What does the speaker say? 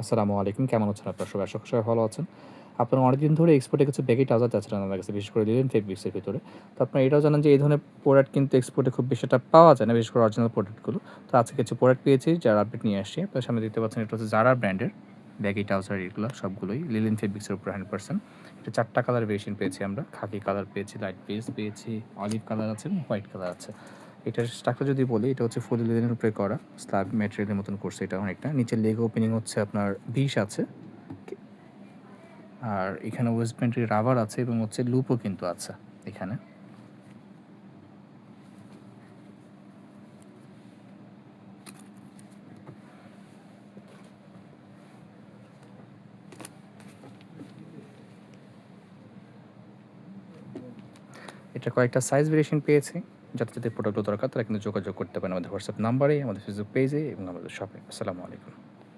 আসসালামু আলাইকুম। কেমন আছেন আপনারা সবাই? আশা করি সবাই ভালো আছেন। আপনারা অনেকদিন ধরে এক্সপোর্টে কিছু ব্যাগি ট্রাউজার চাচ্ছিলেন আমার কাছে, বিশেষ করে লিনেন ফেব্রিক্সের ভিতরে। তো আপনারা এটাও জানেন যে এই ধরনের প্রোডাক্ট কিন্তু এক্সপোর্টে খুব বেশি একটা পাওয়া যায় না, বিশেষ করে অরিজিনাল প্রোডাক্টগুলো। তো আজকে কিছু প্রোডাক্ট পেয়েছি যার আপডেট নিয়ে আসছি। আপনার সামনে দেখতে পাচ্ছেন এটা হচ্ছে জারা ব্র্যান্ডের ব্যাগি ট্রাউজার, এগুলো সবগুলোই লিনেন ফেব্রিক্সের উপর 100%। এটা ৪ টা কালার ভেরিয়েশন পেয়েছি আমরা। খাকি কালার পেয়েছি, লাইট বেজ পেয়েছি, অলিভ কালার আছে এবং হোয়াইট কালার আছে। এটার স্ট্রাকচার যদি বলি, এটা হচ্ছে ফুল লিনেনের উপরে করা স্ল্যাব ম্যাটেরিয়ালের মতন করছে এটা অনেকটা। নিচের লেগ ওপেনিং হচ্ছে আপনার ২০ আছে। আর এখানে ওয়েস্ট ব্যান্ডের রাবার আছে এবং হচ্ছে লুপও কিন্তু আছে এখানে। এটা কয়েকটা সাইজ ভেরিয়েশন পেয়েছি। যাদের যাদের প্রোডাক্টগুলো দরকার তারা কিন্তু যোগাযোগ করতে পারেন আমাদের হোয়াটসঅ্যাপ নাম্বারে, আমাদের ফেসবুক পেজে এবং আমাদের শপে। আসসালামু আলাইকুম।